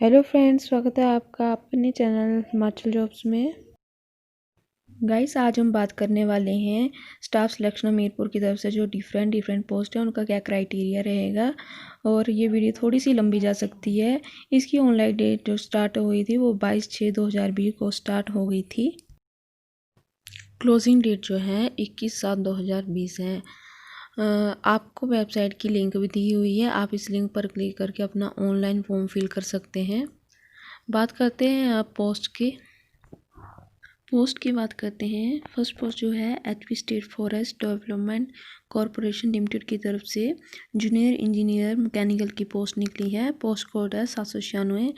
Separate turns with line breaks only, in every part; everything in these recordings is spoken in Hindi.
हेलो फ्रेंड्स, स्वागत है आपका अपने चैनल हिमाचल जॉब्स में। गाइस, आज हम बात करने वाले हैं स्टाफ सिलेक्शन हमीरपुर की तरफ से जो डिफरेंट पोस्ट है उनका क्या क्राइटेरिया रहेगा। और ये वीडियो थोड़ी सी लंबी जा सकती है। इसकी ऑनलाइन डेट जो स्टार्ट हुई थी वो 22/6/2020 को स्टार्ट हो गई थी। क्लोजिंग डेट जो है 21/7/2020 है। आपको वेबसाइट की लिंक भी दी हुई है, आप इस लिंक पर क्लिक करके अपना ऑनलाइन फॉर्म फिल कर सकते हैं। बात करते हैं आप पोस्ट की बात करते हैं। फर्स्ट पोस्ट जो है HP state forest development corporation limited की तरफ से जूनियर इंजीनियर मैकेनिकल की पोस्ट निकली है। पोस्ट कोड है 796।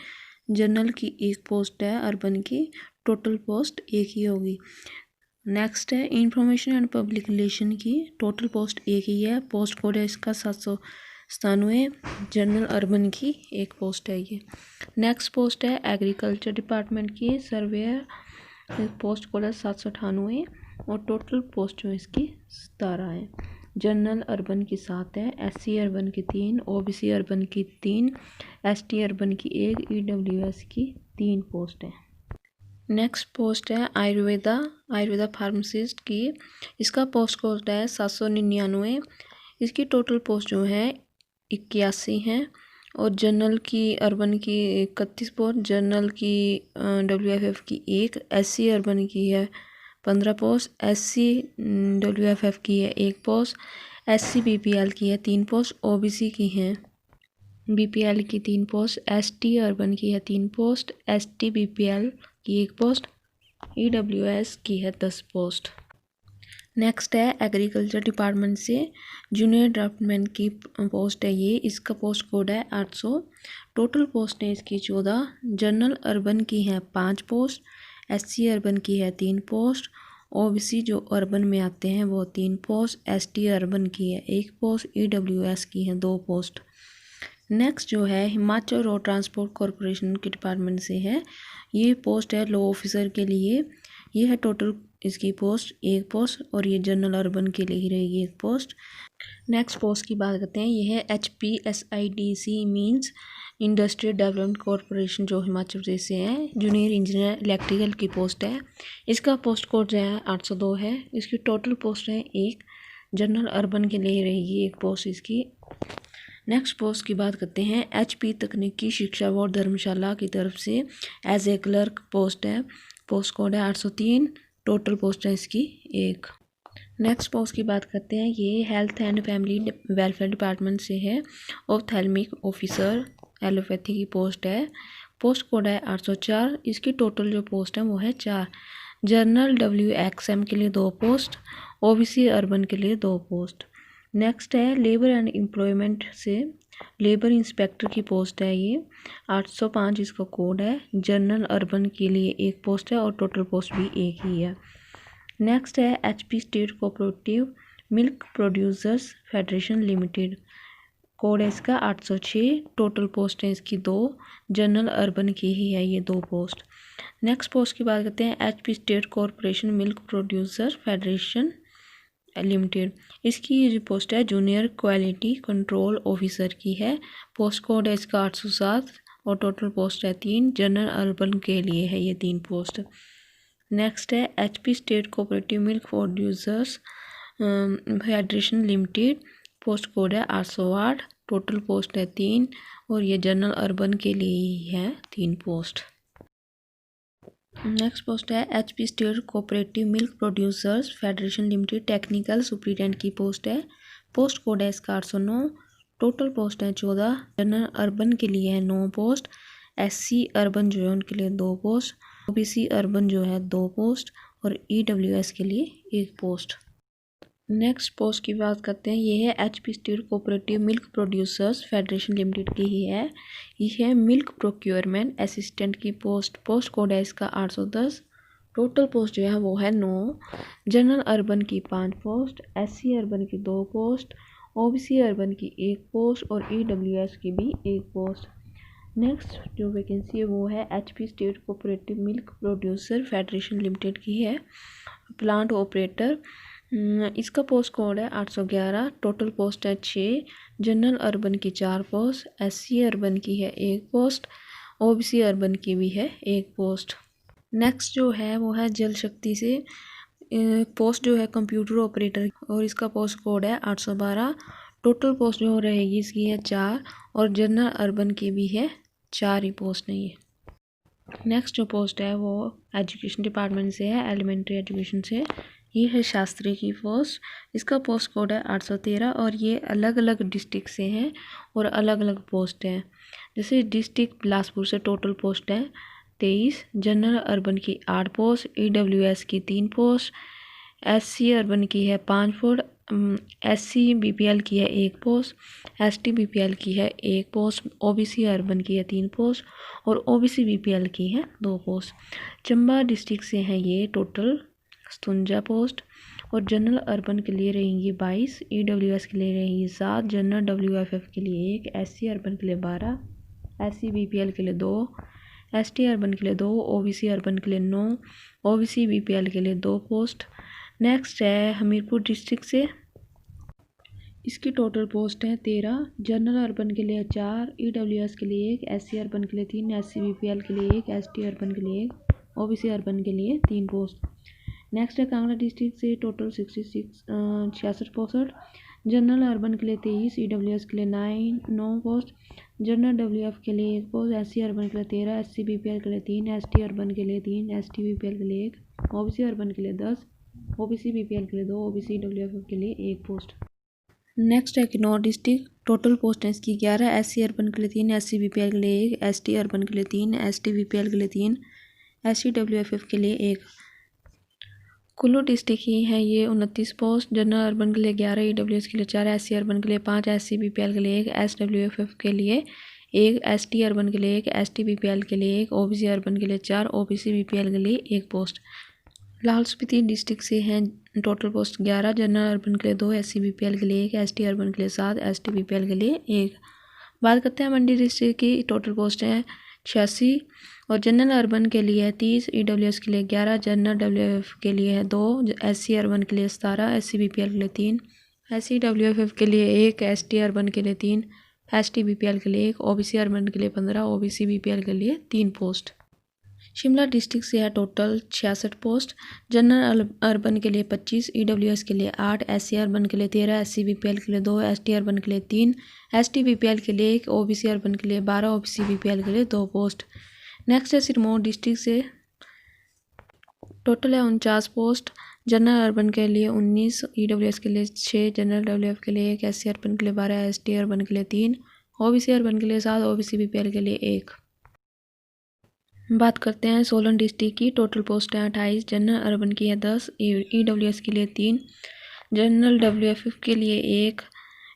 जनरल की एक पोस्ट है, अर्बन की टोटल पोस्ट एक ही होगी। नेक्स्ट है इंफॉर्मेशन एंड पब्लिक रिलेशन की, टोटल पोस्ट एक ही है। पोस्ट कोड है इसका 797। जनरल अर्बन की एक पोस्ट है ये। नेक्स्ट पोस्ट है एग्रीकल्चर डिपार्टमेंट की सर्वेयर, पोस्ट कोड है 798 और टोटल पोस्ट जो इसकी 17 है। जनरल अर्बन की 7 है, एससी अर्बन की 3, ओबीसी अर्बन की 3, एसटी अर्बन की 1, ईडब्ल्यूएस की 3 पोस्ट है। नेक्स्ट पोस्ट है आयुर्वेदा फार्मासिस्ट की, इसका पोस्ट कोड है 799। इसकी टोटल पोस्ट जो है 81 है। और जनरल की अर्बन की 31 पोस्ट, जनरल की डब्ल्यूएफएफ की 1, एससी अर्बन की है 15 पोस्ट, एससी डब्ल्यूएफएफ की है 1 पोस्ट, एससी बीपीएल की है 3 पोस्ट, ओबीसी की है बीपीएल की 3 पोस्ट, एसटी अर्बन की है 3 पोस्ट, एसटी बीपीएल की 1 पोस्ट, ईडब्ल्यूएस की है 10 पोस्ट। नेक्स्ट है एग्रीकल्चर डिपार्टमेंट से जूनियर ड्राफ्टमैन की पोस्ट है ये, इसका पोस्ट कोड है 800। टोटल पोस्ट है इसकी 14। जनरल अर्बन की है 5 पोस्ट, एससी अर्बन की है 3 पोस्ट, ओबीसी जो अर्बन में आते हैं वो 3 पोस्ट, एसटी अर्बन की है 1 पोस्ट, ईडब्ल्यूएस की है 2 पोस्ट। नेक्स्ट जो है हिमाचल रोड ट्रांसपोर्ट कॉरपोरेशन के डिपार्टमेंट से है, ये पोस्ट है लॉ ऑफिसर के लिए। ये है टोटल इसकी पोस्ट 1 पोस्ट और ये जनरल अर्बन के लिए ही रहेगी 1 पोस्ट। नेक्स्ट पोस्ट की बात करते हैं, ये है HPSIDC means industrial development corporation जो हिमाचल प्रदेश से है। जूनियर इंजीनियर इलेक्ट्रिकल की पोस्ट है, इसका पोस्ट कोड जो है 802 है। इसकी टोटल पोस्ट है 1, जनरल अर्बन के लिए रहेगी 1 पोस्ट इसकी। नेक्स्ट पोस्ट की बात करते हैं, HP तकनीकी शिक्षा बोर्ड धर्मशाला की तरफ से एज ए क्लर्क पोस्ट है, पोस्ट कोड है 803। टोटल पोस्ट है इसकी 1। नेक्स्ट पोस्ट की बात करते हैं, ये health and family welfare department से है, ऑप्थेल्मिक ऑफिसर एलोपैथी की पोस्ट है, पोस्ट कोड है 804। इसकी टोटल जो पोस्ट है वो है 4। जनरल WXM के लिए 2 पोस्ट, ओबीसी अर्बन के लिए 2 पोस्ट। नेक्स्ट है लेबर एंड एम्प्लॉयमेंट से लेबर इंस्पेक्टर की पोस्ट है ये, 805 इसका कोड है। जनरल अर्बन के लिए 1 पोस्ट है और टोटल पोस्ट भी 1 ही है। नेक्स्ट है HP state cooperative milk producers federation limited, code है इसका 806। टोटल पोस्ट है इसकी 2, जनरल अर्बन की ही है ये 2 पोस्ट। नेक्स्ट पोस्ट की बात करते हैं, HP state corporation milk producer federation limited, इसकी जो पोस्ट है जूनियर क्वालिटी कंट्रोल ऑफिसर की है, पोस्ट कोड है इसका 807 और टोटल पोस्ट है 3, जनरल अर्बन के लिए है ये 3 पोस्ट। नेक्स्ट है HP state cooperative milk producers federation limited, post code है 808, टोटल पोस्ट है 3 और ये जनरल अर्बन के लिए ही है 3 पोस्ट। नेक्स्ट पोस्ट है HP state cooperative milk producers federation limited technical superintendent की पोस्ट है, पोस्ट कोड है इसका 809। टोटल पोस्ट है 14। जनरल अर्बन के लिए है 9 पोस्ट, SC अर्बन जो है उनके लिए 2 पोस्ट, OBC अर्बन जो है 2 पोस्ट और EWS के लिए 1 पोस्ट। नेक्स्ट पोस्ट की बात करते हैं, ये है HP state cooperative milk producers federation limited की ही है, ये है मिल्क प्रोक्योरमेंट असिस्टेंट की पोस्ट, पोस्ट कोड है इसका 810। टोटल पोस्ट जो है वो है 9। जनरल अर्बन की 5 पोस्ट, SC अर्बन की 2 पोस्ट, OBC अर्बन की 1 पोस्ट और EWS की भी 1 पोस्ट। नेक्स्ट जो वैकेंसी है वो है HP state cooperative milk producer federation limited की है, प्लांट ऑपरेटर, इसका पोस्ट कोड है 811। टोटल पोस्ट है 6। जनरल अर्बन की 4 पोस्ट, SC अर्बन की है 1 पोस्ट, ओबीसी अर्बन की भी है एक पोस्ट। नेक्स्ट जो है वो है जल शक्ति से पोस्ट जो है कंप्यूटर ऑपरेटर और इसका पोस्ट कोड है 812। टोटल पोस्ट जो रहेगी इसकी है 4 और जनरल अर्बन की भी है 4 ही पोस्ट नहीं है। नेक्स्ट जो पोस्ट है वो एजुकेशन डिपार्टमेंट से है, एलिमेंट्री एजुकेशन से। ये है शास्त्री की पोस्ट, इसका पोस्ट कोड है 813 और ये अलग अलग डिस्ट्रिक्ट से हैं और अलग अलग पोस्ट हैं। जैसे डिस्ट्रिक्ट बिलासपुर से टोटल पोस्ट है 23, जनरल अर्बन की 8 पोस्ट, ईडब्ल्यूएस की 3 पोस्ट, एससी अर्बन की है 5 पोस्ट, एससी बीपीएल की है 1 पोस्ट, एसटी बीपीएल की है 1 पोस्ट, ओबीसी अर्बन की है 3 पोस्ट और ओबीसी बीपीएल की है 2 पोस्ट। चंबा डिस्ट्रिक्ट से हैं ये टोटल 57 पोस्ट और जनरल अर्बन के लिए रहेंगी 22, ईडब्ल्यूएस के लिए रहेंगी 7, जनरल डब्ल्यूएफएफ के लिए 1, एससी अर्बन के लिए 12, एससी बीपीएल के लिए 2, एसटी अर्बन के लिए 2, ओबीसी अर्बन के लिए 9, ओबीसी बीपीएल के लिए 2 पोस्ट। नेक्स्ट है हमीरपुर डिस्ट्रिक्ट से, इसकी टोटल पोस्ट है 13, जनरल अर्बन के लिए 4, ईडब्ल्यूएस के लिए 1, एससी अर्बन के लिए 3, एससी बीपीएल के लिए 1, एसटी अर्बन के लिए 1, ओबीसी अर्बन के लिए 3 पोस्ट। नेक्स्ट है कांगड़ा डिस्ट्रिक्ट से टोटल 66 पोस्ट, जनरल अर्बन के लिए 23, ईडब्ल्यूएस के लिए 9 पोस्ट, जनरल डब्ल्यूएफ के लिए 1 पोस्ट, एससी अर्बन के लिए 13, एससी बीपीएल के लिए 3, एसटी अर्बन के लिए 3, एसटी बीपीएल के लिए 1, ओबीसी अर्बन के लिए 10, ओबीसी बीपीएल के लिए 2, ओबीसी डब्ल्यूएफ के लिए 1 पोस्ट। नेक्स्ट है किन्नौर डिस्ट्रिक्ट, टोटल पोस्ट है इसकी 11, एससी अर्बन के लिए 3, एससी बीपीएल के लिए 1, एसटी अर्बन के लिए 3, एसटी बीपीएल के लिए 3, एससी डब्ल्यूएफ के लिए 1। कुल्लू डिस्ट्रिक्ट ही है ये 29 पोस्ट, जनरल अर्बन के लिए 11, ईडब्ल्यूएस के लिए 4, एससी अर्बन के लिए 5, एससी बीपीएल के लिए 1, एसडब्ल्यूएफएफ के लिए 1, एसटी अर्बन के लिए 1, एसटी बीपीएल के लिए 1, ओबीसी अर्बन के लिए 4, ओबीसी बीपीएल के लिए 1 पोस्ट। लाहौल स्पीति डिस्ट्रिक्ट से हैं टोटल पोस्ट 11, जनरल अर्बन के लिए 2, एससी बीपीएल के लिए 1, एसटी अर्बन के लिए 7, एसटी बीपीएल के लिए 1। बात करते हैं मंडी डिस्ट्रिक्ट की, टोटल पोस्ट हैं 86 और जनरल अर्बन के लिए है 30, ईडब्ल्यूएस के लिए 11, जनरल डब्ल्यूएफ के लिए है 2, एससी अर्बन के लिए 17, एससी बीपीएल के लिए 3, एससी डब्ल्यूएफ के लिए 1, एसटी अर्बन के लिए 3, एसटी बीपीएल के लिए 1, ओबीसी अर्बन के लिए 15, ओबीसी बीपीएल के लिए 3 पोस्ट। शिमला डिस्ट्रिक्ट से है टोटल 66 पोस्ट, जनरल अर्बन के लिए 25, ईडब्ल्यूएस के लिए 8, एससी अर्बन के लिए 13, एससी बीपीएल के लिए 2, एसटी अर्बन के लिए 3, एसटी बीपीएल के लिए 1, ओबीसी अर्बन के लिए 12, ओबीसी बीपीएल के लिए 2 पोस्ट। नेक्स्ट है सिरमौर डिस्ट्रिक्ट से, टोटल है 49 पोस्ट, जनरल अर्बन के लिए 19, ईडब्ल्यूएस के लिए 6, जनरल डब्ल्यूएफ के लिए 1, एससी अर्बन के लिए 12, एसटी अर्बन के लिए 3, ओबीसी अर्बन के लिए 7, ओबीसी बीपीएल के लिए 1। बात करते हैं सोलन डिस्ट्रिक्ट की, टोटल पोस्ट है 28, जनरल अर्बन की है 10, ईडब्ल्यूएस के लिए 3, जनरल डब्ल्यूएफएफ के लिए 1,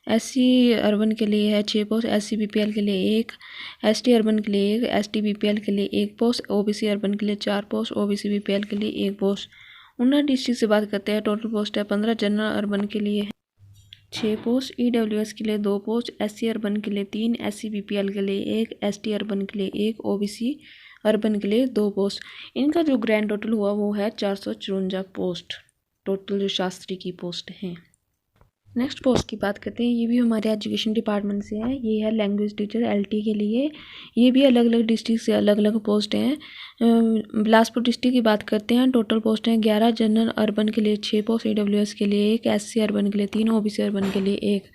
एससी अर्बन के लिए है 6 पोस्ट, एससी बीपीएल के लिए 1, एसटी अर्बन के लिए 1, एसटी बीपीएल के लिए 1 पोस्ट, ओबीसी अर्बन के लिए 4 पोस्ट, ओबीसी बीपीएल के लिए 1 पोस्ट। ऊना डिस्ट्रिक्ट से बात करते हैं, टोटल पोस्ट है 15, जनरल अर्बन के लिए 6 पोस्ट, ईडब्ल्यूएस के लिए 2 पोस्ट, एससी अर्बन के लिए 3, एससी बीपीएल के लिए 1, एसटी अर्बन के लिए 1, ओबीसी अर्बन के लिए 2 पोस्ट। इनका जो ग्रैंड टोटल हुआ वो है 454 पोस्ट, टोटल जो शास्त्री की पोस्ट हैं। नेक्स्ट पोस्ट की बात करते हैं, ये भी हमारे एजुकेशन डिपार्टमेंट से है, ये है लैंग्वेज टीचर एलटी के लिए। ये भी अलग अलग डिस्ट्रिक्ट से अलग अलग पोस्ट हैं। बिलासपुर डिस्ट्रिक्ट की बात करते हैं, टोटल पोस्ट हैं 11, जनरल अर्बन के लिए 6 पोस्ट, ईडब्ल्यूएस के लिए 1, एससी अर्बन के लिए 3, ओबीसी अर्बन के लिए 1।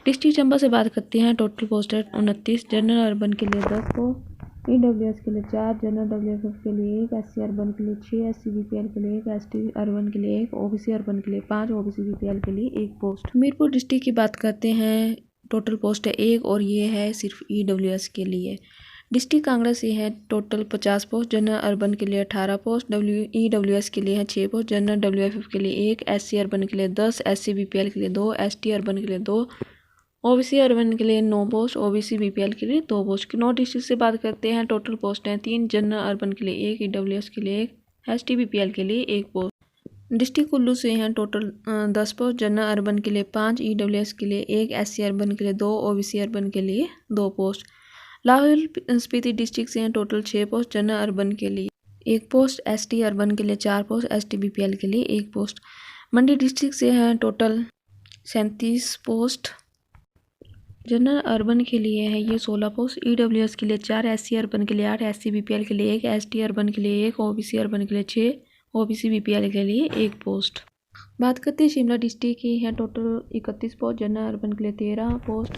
डिस्ट्रिक्ट चंबा से बात करते हैं, टोटल पोस्ट है 29, जनरल अर्बन के लिए 10 पोस्ट, ईडब्ल्यूएस के लिए 4, जनरल डब्ल्यूएफएफ के लिए 1, एससी अर्बन के लिए 6, एससी बीपीएल के लिए 1, एसटी अर्बन के लिए 1, ओबीसी अर्बन के लिए 5, ओबीसी बीपीएल के लिए 1 पोस्ट। हमीरपुर डिस्ट्रिक्ट की बात करते हैं, टोटल पोस्ट है 1 और ये है सिर्फ ईडब्ल्यूएस के लिए। डिस्ट्रिक्ट कांगड़ा से है टोटल 50 पोस्ट, जनरल अर्बन के लिए 18 पोस्ट, ईडब्ल्यूएस के लिए है 6 पोस्ट, जनरल डब्ल्यूएफएफ के लिए 1, एससी अर्बन के लिए 10, एससी बीपीएल के लिए 2, एसटी अर्बन के लिए 2, ओबीसी अर्बन के लिए 9 पोस्ट, ओबीसी बीपीएल के लिए 2 पोस्ट। किन्नौर डिस्ट्रिक्ट से बात करते हैं, टोटल पोस्ट हैं 3, जनरल अर्बन के लिए 1, ईडब्ल्यूएस के लिए 1, एसटी बीपीएल के लिए 1 पोस्ट। डिस्ट्रिक्ट कुल्लू से हैं टोटल 10 पोस्ट, जनरल अर्बन के लिए 5, ईडब्ल्यूएस के लिए 1, एससी अर्बन के लिए 2, ओबीसी अर्बन के लिए 2 पोस्ट। लाहौल स्पीति डिस्ट्रिक्ट से हैं टोटल 6 पोस्ट, जनरल अर्बन के लिए 1 पोस्ट, एसटी अर्बन के लिए 4 पोस्ट, एसटी बीपीएल के लिए 1 पोस्ट। मंडी डिस्ट्रिक्ट से हैं टोटल 37 पोस्ट, जनरल अर्बन के लिए है ये 16 पोस्ट, EWS के लिए 4, SC अर्बन के लिए 8, SC BPL के लिए 1, ST अर्बन के लिए 1, OBC अर्बन के लिए 6, OBC BPL के लिए 1 पोस्ट। बात करते हैं शिमला डिस्ट्रिक्ट की है टोटल 31 पोस्ट, जनरल अर्बन के लिए 13 पोस्ट,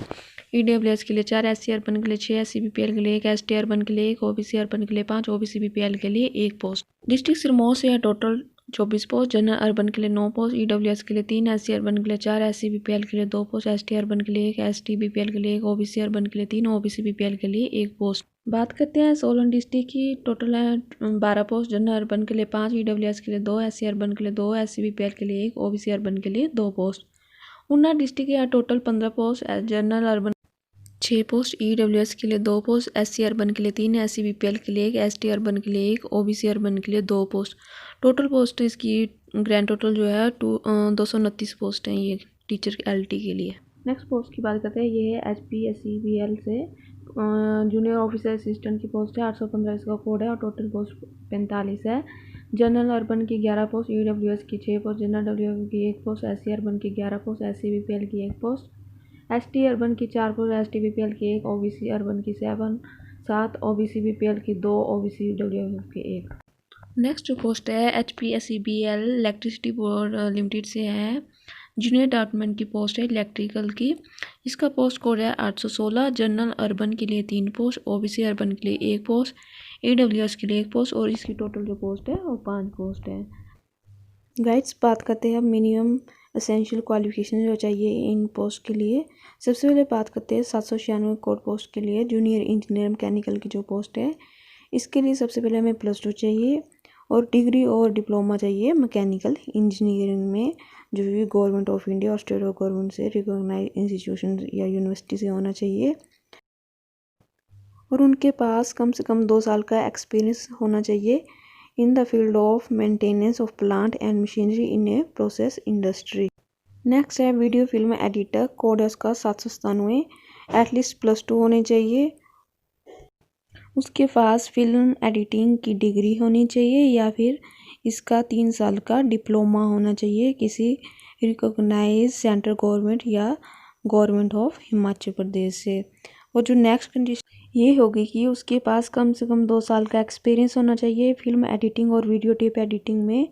EWS के लिए 4, SC अर्बन के लिए 6, SC BPL के लिए 1, ST अर्बन के लिए 1, OBC अर्बन के लिए 5, OBC BPL के लिए 1 पोस्ट। डिस्ट्रिक्ट सिरमौर से है टोटल 24 पोस्ट, जनरल अर्बन के लिए 9 पोस्ट, EWS के लिए 3, SC अर्बन के लिए 4, SC BPL के लिए 2 पोस्ट, ST अर्बन के लिए 1, ST BPL के लिए 1, OBC अर्बन के लिए 3, OBC BPL के लिए 1 पोस्ट। बात करते हैं सोलन डिस्ट्रिक्ट की टोटल है 12 पोस्ट, जनरल अर्बन के लिए 5, EWS के लिए 2, SC अर्बन के लिए 2, SC BPL के लिए 1, OBC अर्बन के लिए 2 पोस्ट। ऊना डिस्ट्रिक्ट है total 15 post, general urban 6 post, EWS के लिए 2 पोस्ट, SC अर्बन के लिए 3, SC BPL के लिए 1, ST अर्बन के लिए 1, OBC अर्बन के लिए 2 पोस्ट। टोटल पोस्ट इसकी ग्रैंड टोटल जो है 229 पोस्ट हैं ये टीचर LT के लिए। नेक्स्ट पोस्ट की बात करते हैं, ये है HPSCBL से जूनियर ऑफिसर असिस्टेंट की पोस्ट है, 815 इसका कोड है और टोटल पोस्ट 45 है। जनरल अर्बन की 11 पोस्ट, EWS की 6 पोस्ट, जनरल WF की 1 पोस्ट, SC अर्बन की 11 पोस्ट, SC BPL की 1 पोस्ट, ST अर्बन की 4 पोस्ट, ST BPL की 1, OBC अर्बन की 7, OBC BPL की 2, OBC WF की 1। नेक्स्ट जो पोस्ट है HPSCBL इलेक्ट्रिसिटी बोर्ड लिमिटेड से है, जूनियर डिपार्टमेंट की पोस्ट है इलेक्ट्रिकल की, इसका पोस्ट कोड है 816। जनरल अर्बन के लिए 3 पोस्ट, OBC अर्बन के लिए 1 पोस्ट, EWS के लिए 1 पोस्ट और इसकी टोटल जो पोस्ट है वो 5 पोस्ट है। गाइड्स बात करते हैं मिनिमम एसेंशियल क्वालिफिकेशन जो चाहिए इन पोस्ट के लिए। सबसे पहले बात करते हैं 796 कोड पोस्ट के लिए जूनियर इंजीनियर मैकेनिकल की जो पोस्ट है, इसके लिए सबसे पहले हमें +2 चाहिए और डिग्री और डिप्लोमा चाहिए मैकेनिकल इंजीनियरिंग में, जो भी गवर्नमेंट ऑफ इंडिया और स्टेट ऑफ गवर्नमेंट से रिकॉग्नाइज इंस्टीट्यूशन या यूनिवर्सिटी से होना चाहिए और उनके पास कम से कम 2 साल का एक्सपीरियंस होना चाहिए in the field of maintenance of plant and machinery in a process industry. Next है वीडियो फिल्म एडिटर, कोड है उसका 797, एटलीस्ट +2 होने चाहिए, उसके पास फिल्म एडिटिंग की डिग्री होनी चाहिए या फिर इसका 3 साल का डिप्लोमा होना चाहिए किसी रिकॉग्नाइज सेंट्रल गवर्नमेंट या गवर्नमेंट ऑफ हिमाचल प्रदेश से। और जो नेक्स्ट कंडीशन ये होगी कि उसके पास कम से कम 2 साल का एक्सपीरियंस होना चाहिए फिल्म एडिटिंग और वीडियो टेप एडिटिंग में,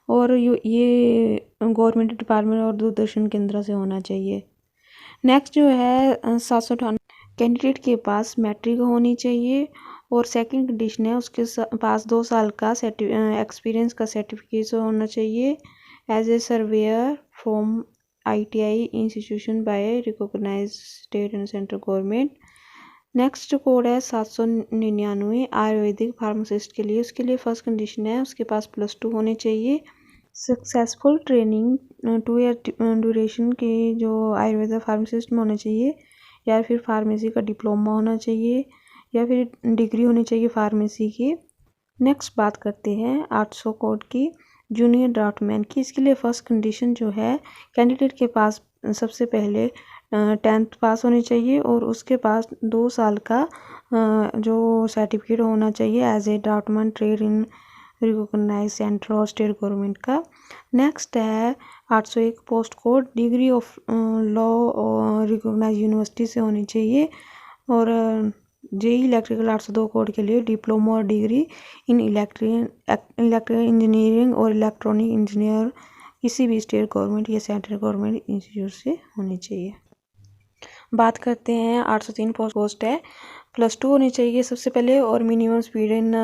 और ये गवर्नमेंट डिपार्टमेंट और दूरदर्शन केंद्र से होना चाहिए। नेक्स्ट जो है 798 कैंडिडेट के पास मैट्रिक होनी चाहिए और सेकंड कंडीशन है उसके पास 2 साल का एक्सपीरियंस का सर्टिफिकेट होना चाहिए as a surveyor from ITI institution by recognise state and central government. Next code है 799 आयुर्वेदिक फार्मासिस्ट के लिए, उसके लिए फर्स्ट कंडीशन है उसके पास +2 होने चाहिए, सक्सेसफुल ट्रेनिंग 2 ईयर ड्यूरेशन के जो आयुर्वेदिक फार्मासिस्ट में होना चाहिए, या फिर फार्मेसी का डिप्लोमा होना चाहिए या फिर डिग्री होनी चाहिए फार्मेसी की। नेक्स्ट बात करते हैं 800 कोड की जूनियर ड्राफ्टमैन की, इसके लिए फर्स्ट कंडीशन जो है कैंडिडेट के पास सबसे पहले 10th पास होनी चाहिए और उसके पास 2 साल का जो सर्टिफिकेट होना चाहिए as a draftsman trade in recognise central और स्टेट गवर्नमेंट का। नेक्स्ट है 801 post code, degree of law recognise university से होनी चाहिए और JEE इलेक्ट्रिकल 802 कोड के लिए डिप्लोमा और डिग्री इन इलेक्ट्रिकल इंजीनियरिंग और इलेक्ट्रॉनिक इंजीनियर किसी भी स्टेट गवर्नमेंट या सेंट्रल गवर्नमेंट इंस्टीट्यूट से होनी चाहिए। बात करते हैं 803 पोस्ट है, +2 होनी चाहिए सबसे पहले और मिनिमम स्पीड इन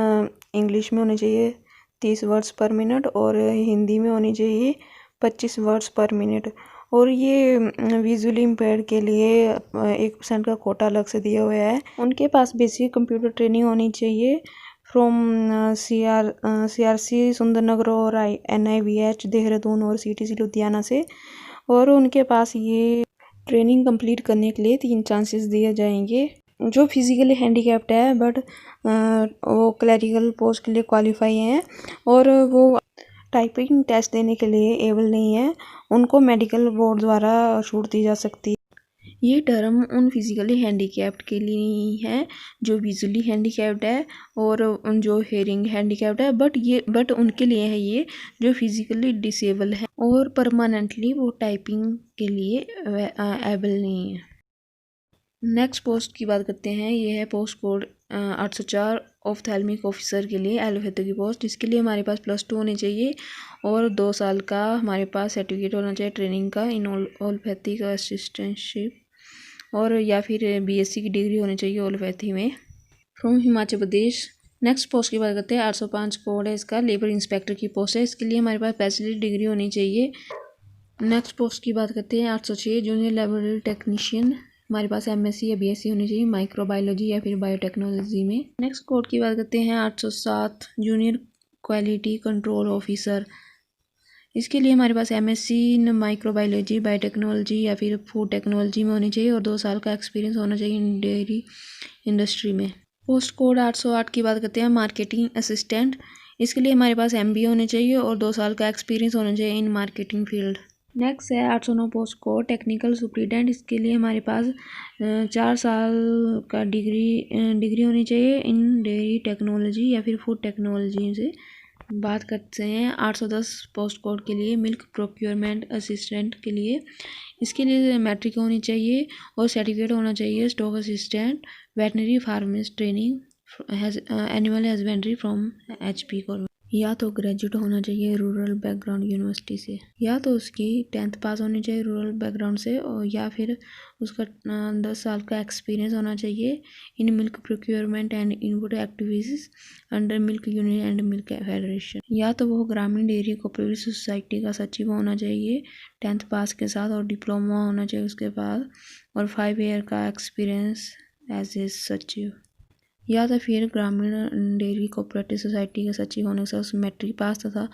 इंग्लिश में होनी चाहिए 30 वर्ड्स पर मिनट और हिंदी में होनी चाहिए 25 वर्ड्स पर मिनट, और ये विजुअली इम्पेयर्ड के लिए 1% का कोटा अलग से दिया हुआ है। उनके पास बेसिक कंप्यूटर ट्रेनिंग होनी चाहिए फ्रॉम CRC सुंदरनगर और NIVH देहरादून और CTC लुधियाना से, और उनके पास ये ट्रेनिंग कंप्लीट करने के लिए 3 चांसेस दिए जाएंगे। जो फिजिकली हैंडीकैप्ड है बट वो क्लरिकल पोस्ट के लिए क्वालिफाई हैं और वो टाइपिंग टेस्ट देने के लिए एबल नहीं है, उनको मेडिकल बोर्ड द्वारा छूट दी जा सकती है। ये टर्म उन फिजिकली हैंडीकैप्ड के लिए नहीं है जो विजुअली हैंडीकैप्ड है और उन जो हेयरिंग हैंडीकैप्ड है, बट उनके लिए है ये जो फिजिकली डिसेबल है और परमानेंटली वो टाइपिंग के लिए एबल नहीं है। नेक्स्ट पोस्ट की बात करते हैं। ये है पोस्ट कोड 804 ऑफ्थेल्मिक ऑफिसर के लिए एलोपैथी की पोस्ट। इसके लिए हमारे पास +2 होनी चाहिए और 2 साल का हमारे पास सर्टिफिकेट होना चाहिए ट्रेनिंग का इन ओलोपैथी का असिस्टेंटशिप, और या फिर BSc की डिग्री होनी चाहिए ओलोपैथी में from Himachal Pradesh. Next post की बात करते हैं। 805 कोड है इसका, लेबर इंस्पेक्टर की पोस्ट है। इसके लिए हमारे पास बैचलर डिग्री होनी चाहिए। नेक्स्ट पोस्ट की बात करते हैं। 806 जूनियर लेबोरेटरी टेक्नीशियन, हमारे पास MSc या BSc होनी चाहिए माइक्रोबायोलॉजी या फिर बायोटेक्नोलॉजी में। नेक्स्ट कोड की बात करते हैं। 807 जूनियर क्वालिटी कंट्रोल ऑफिसर, इसके लिए हमारे पास MSc इन माइक्रोबायोलॉजी बायोटेक्नोलॉजी या फिर फूड टेक्नोलॉजी में होनी चाहिए और 2 साल का एक्सपीरियंस होना चाहिए इन डेयरी इंडस्ट्री में। पोस्ट कोड 808 की बात करते हैं। मार्केटिंग असिस्टेंट, इसके लिए हमारे पास MBA होने चाहिए और 2 साल का एक्सपीरियंस होना चाहिए इन मार्केटिंग फील्ड। नेक्स्ट है 809 पोस्ट कोड टेक्निकल सुपरिटेंडेंट, इसके लिए हमारे पास 4 साल का डिग्री होनी चाहिए इन डेयरी टेक्नोलॉजी या फिर फूड टेक्नोलॉजी से। बात करते हैं 810 पोस्ट कोड के लिए मिल्क प्रोक्योरमेंट असिस्टेंट के लिए, इसके लिए मैट्रिक होनी चाहिए और सर्टिफिकेट होना चाहिए stock assistant veterinary pharmacist training animal husbandry from HP government, या तो ग्रेजुएट होना चाहिए रूरल बैकग्राउंड यूनिवर्सिटी से, या तो उसकी 10th पास होनी चाहिए रूरल बैकग्राउंड से, और या फिर उसका 10 साल का एक्सपीरियंस होना चाहिए in milk procurement and input activities under milk union and milk federation, या तो वो ग्रामीण डेयरी कोऑपरेटिव सोसाइटी का सचिव होना चाहिए 10th पास के साथ और डिप्लोमा होना चाहिए उसके बाद, और 5 ईयर का एक्सपीरियंस एज ए सचिव, या तो फिर ग्रामीण डेयरी कोऑपरेटिव सोसाइटी का सचिव होने से उसमें मैट्रिक पास तथा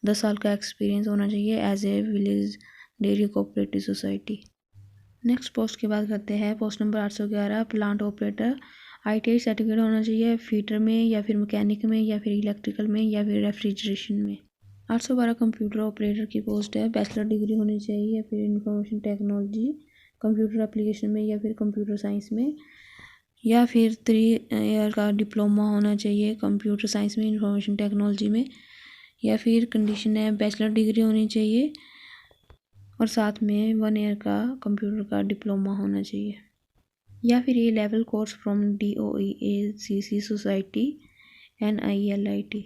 10 साल का एक्सपीरियंस होना चाहिए as a village dairy cooperative society. Next post की बात करते हैं। Post number 811 plant operator, ITI certificate होना चाहिए फीटर में या फिर मैकेनिक में या फिर इलेक्ट्रिकल में या फिर रेफ्रिजरेशन में। 812 कंप्यूटर ऑपरेटर की पोस्ट है, बैचलर डिग्री होनी चाहिए या फिर इंफॉर्मेशन टेक्नोलॉजी कंप्यूटर एप्लीकेशन में या फिर कंप्यूटर साइंस में, या फिर 3 ईयर का डिप्लोमा होना चाहिए कंप्यूटर साइंस में इंफॉर्मेशन टेक्नोलॉजी में, या फिर कंडीशन है बैचलर डिग्री होनी चाहिए और साथ में 1 ईयर का कंप्यूटर का डिप्लोमा होना चाहिए, या फिर ये level course from DOE-ACC society NILIT।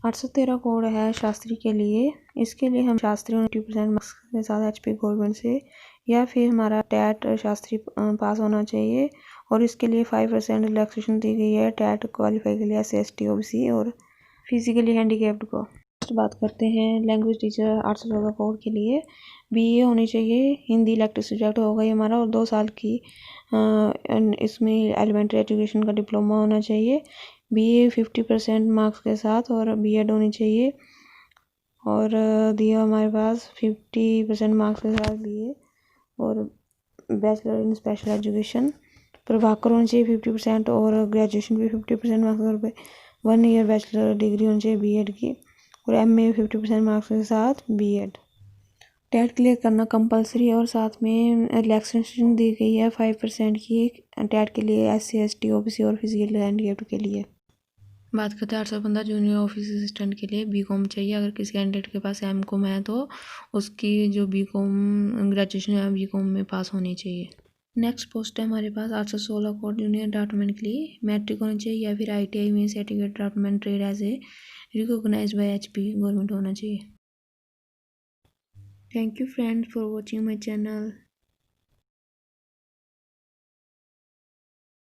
813 code है शास्त्री के लिए, इसके लिए हम शास्त्री 90% मार्क्स के साथ HP गवर्नमेंट से, या फिर हमारा टैट शास्त्री पास होना चाहिए और इसके लिए 5% रिलैक्सेशन दी गई है टैट क्वालिफाई के लिए SC/ST OBC और फिजिकली हैंडीकैप्ड को। बात करते हैं लैंग्वेज टीचर 814 कोड के लिए, BA होनी चाहिए हिंदी इलेक्टिव सब्जेक्ट होगा ये हमारा, और 2 साल की इसमें एलिमेंट्री एजुकेशन का डिप्लोमा होना चाहिए, BA 50% मार्क्स के साथ और B.Ed होनी चाहिए, और दिया हमारे पास 50% मार्क्स के साथ BA और bachelor in special education. Prabhakar होनी चाहिए 50% और ग्रेजुएशन भी 50% मार्क्स और 1 ईयर बैचलर डिग्री होनी चाहिए B.Ed की, और MA 50% मार्क्स के साथ B.Ed। टैट क्लियर करना कंपलसरी और साथ में रिलैक्सेशन दी गई है 5% की टैट के लिए SC/ST OBC और फिजिकल हैंडीकैप्ड के लिए। बात करते हैं 815 जूनियर ऑफिस असिस्टेंट के लिए BCom चाहिए। अगर किसी कैंडिडेट के पास MCom है तो उसकी जो BCom ग्रेजुएशन है BCom में पास होनी चाहिए। नेक्स्ट पोस्ट है हमारे पास 816 कोड जूनियर ड्राफ्टमैन के लिए, मैट्रिक होनी चाहिए या फिर ITI में certificate draftsman trade as a recognised by HP government होना चाहिए। Thank you friends for watching my channel.